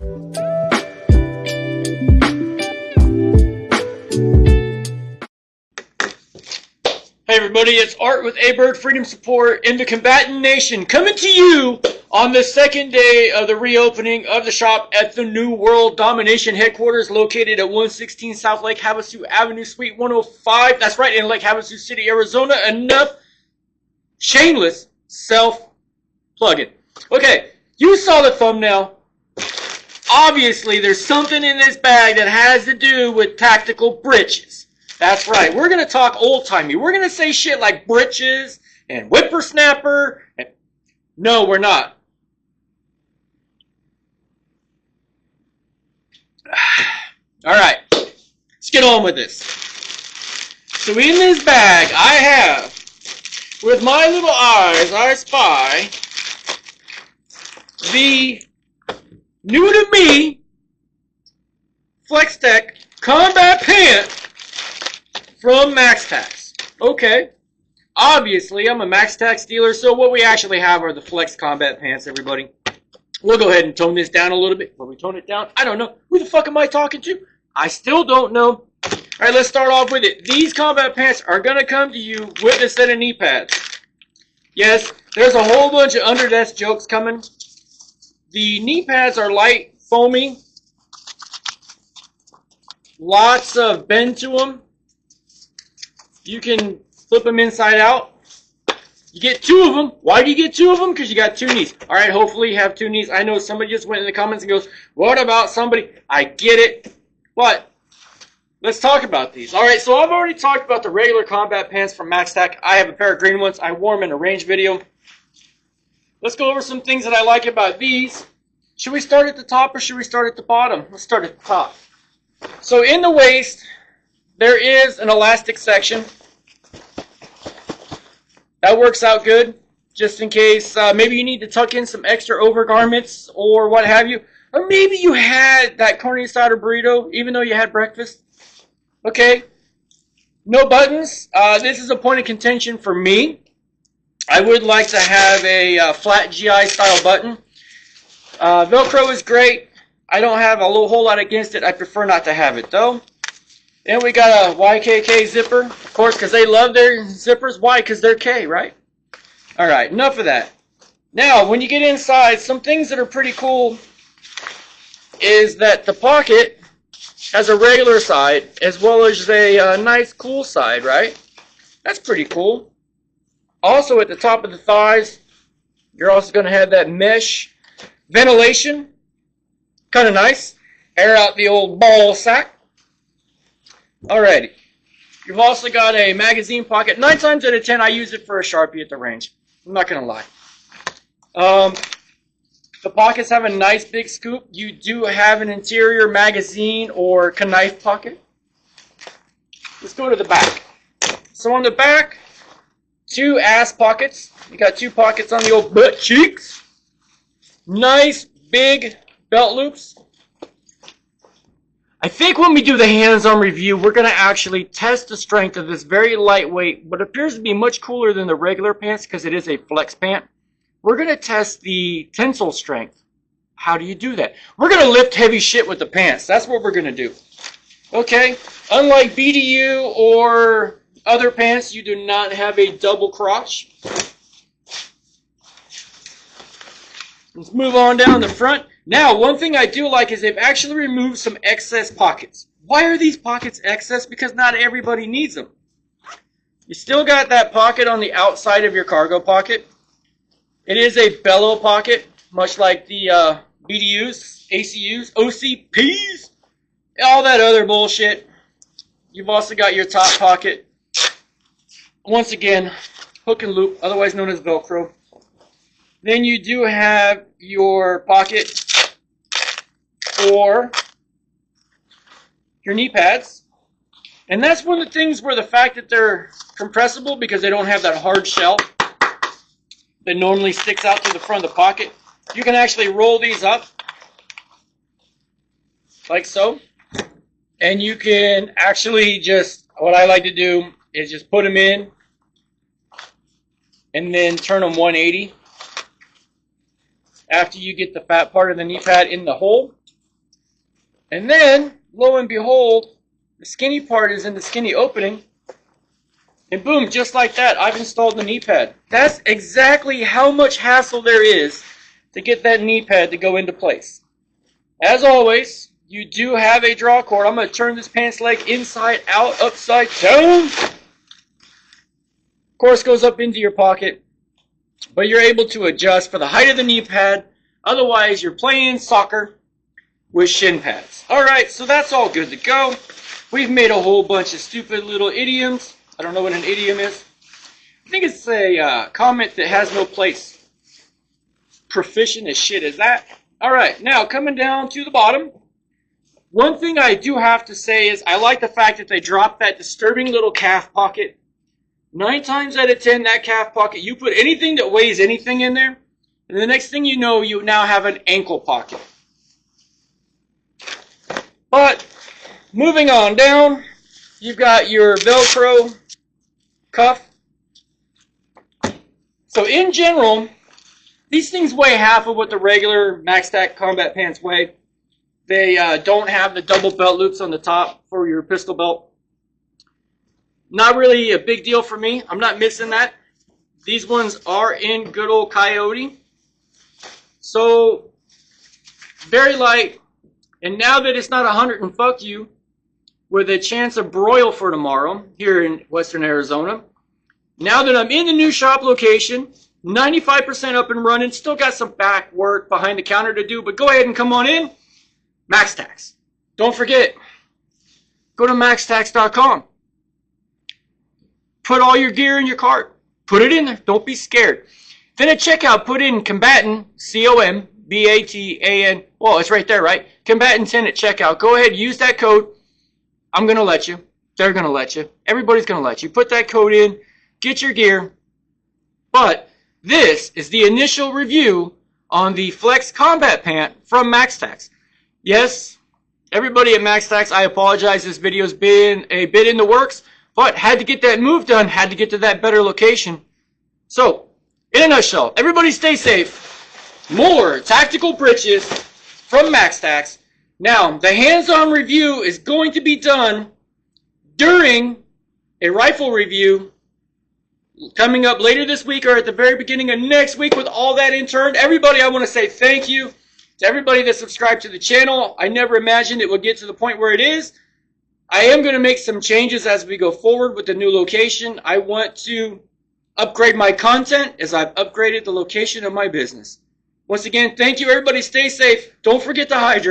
Hey everybody, it's Art with A-Bird Freedom Support in the Combatant Nation, coming to you on the second day of the reopening of the shop at the New World Domination headquarters located at 116 South Lake Havasu Avenue, Suite 105. That's right, in Lake Havasu City, Arizona. Enough shameless self-plugging. Okay, you saw the thumbnail. Obviously, there's something in this bag that has to do with tactical britches. That's right. We're going to talk old-timey. We're going to say shit like britches and whippersnapper. And no, we're not. All right. Let's get on with this. So in this bag, I have, with my little eyes, I spy the new to me FlexTech Combat Pants from MAXTACS. Okay. Obviously, I'm a MAXTACS dealer, so what we actually have are the Flex Combat Pants, everybody. We'll go ahead and tone this down a little bit. Will we tone it down? I don't know. Who the fuck am I talking to? I still don't know. All right, let's start off with it. These combat pants are going to come to you with a set of knee pads. Yes, there's a whole bunch of underdesk jokes coming. The knee pads are light, foamy. Lots of bend to them. You can flip them inside out. You get two of them. Why do you get two of them? Because you got two knees. All right, hopefully you have two knees. I know somebody just went in the comments and goes, what about somebody? I get it. But let's talk about these. All right, so I've already talked about the regular combat pants from MAXTAC. I have a pair of green ones. I wore them in a range video. Let's go over some things that I like about these. Should we start at the top or should we start at the bottom? Let's start at the top. So in the waist, there is an elastic section. That works out good, just in case maybe you need to tuck in some extra overgarments or what have you. Or maybe you had that carne asada burrito, even though you had breakfast. Okay. No buttons. This is a point of contention for me. I would like to have a flat GI style button. Velcro is great. I don't have a whole lot against it. I prefer not to have it, though. Then we got a YKK zipper, of course, because they love their zippers. Why? Because they're K, right? All right, enough of that. Now, when you get inside, some things that are pretty cool is that the pocket has a regular side as well as a nice cool side, right? That's pretty cool. Also, at the top of the thighs, you're also going to have that mesh ventilation. Kind of nice. Air out the old ball sack. Alrighty. You've also got a magazine pocket. 9 times out of 10, I use it for a Sharpie at the range. I'm not going to lie. The pockets have a nice big scoop. You do have an interior magazine or knife pocket. Let's go to the back. So on the back, 2 ass pockets. You got 2 pockets on the old butt cheeks. Nice big belt loops. I think when we do the hands-on review, we're going to actually test the strength of this very lightweight, but appears to be much cooler than the regular pants because it is a flex pant. We're going to test the tensile strength. How do you do that? We're going to lift heavy shit with the pants. That's what we're going to do. Okay? Unlike BDU or other pants, you do not have a double crotch. Let's move on down the front. Now, one thing I do like is they've actually removed some excess pockets. Why are these pockets excess? Because not everybody needs them. You still got that pocket on the outside of your cargo pocket. It is a bellow pocket, much like the BDUs, ACUs, OCPs, all that other bullshit. You've also got your top pocket. Once again, hook and loop, otherwise known as Velcro. Then you do have your pocket for your knee pads. And that's one of the things where the fact that they're compressible because they don't have that hard shell that normally sticks out to the front of the pocket. You can actually roll these up like so. And you can actually just, what I like to do is just put them in and then turn them 180 after you get the fat part of the knee pad in the hole. And then, lo and behold, the skinny part is in the skinny opening. And boom, just like that, I've installed the knee pad. That's exactly how much hassle there is to get that knee pad to go into place. As always, you do have a draw cord. I'm going to turn this pants leg inside out, upside down. Of course, goes up into your pocket. But you're able to adjust for the height of the knee pad. Otherwise, you're playing soccer with shin pads. Alright, so that's all good to go. We've made a whole bunch of stupid little idioms. I don't know what an idiom is. I think it's a comment that has no place. Proficient as shit as that. Alright, now coming down to the bottom. One thing I do have to say is I like the fact that they dropped that disturbing little calf pocket. 9 times out of 10, that calf pocket, you put anything that weighs anything in there, and the next thing you know, you now have an ankle pocket. But, moving on down, you've got your Velcro cuff. So in general, these things weigh half of what the regular MAXTAC Combat Pants weigh. They don't have the double belt loops on the top for your pistol belt. Not really a big deal for me. I'm not missing that. These ones are in good old Coyote. So, very light. And now that it's not 100 and fuck you, with a chance of broil for tomorrow here in Western Arizona, now that I'm in the new shop location, 95% up and running, still got some back work behind the counter to do, but go ahead and come on in. MAXTACS. Don't forget, go to maxtacs.com. Put all your gear in your cart. Put it in there. Don't be scared. Then at checkout, put in combatant, C-O-M-B-A-T-A-N. Well, it's right there, right? Combatant 10 at checkout. Go ahead, use that code. I'm going to let you. They're going to let you. Everybody's going to let you. Put that code in. Get your gear. But this is the initial review on the Flex Combat Pant from MAXTACS. Yes, everybody at MAXTACS, I apologize. This video's been a bit in the works. But had to get that move done, had to get to that better location. So, in a nutshell, everybody stay safe. More tactical britches from MAXTACS. Now, the hands-on review is going to be done during a rifle review coming up later this week or at the very beginning of next week with all that in turn. Everybody, I want to say thank you to everybody that subscribed to the channel. I never imagined it would get to the point where it is. I am going to make some changes as we go forward with the new location. I want to upgrade my content as I've upgraded the location of my business. Once again, thank you. Everybody stay safe. Don't forget to hydrate.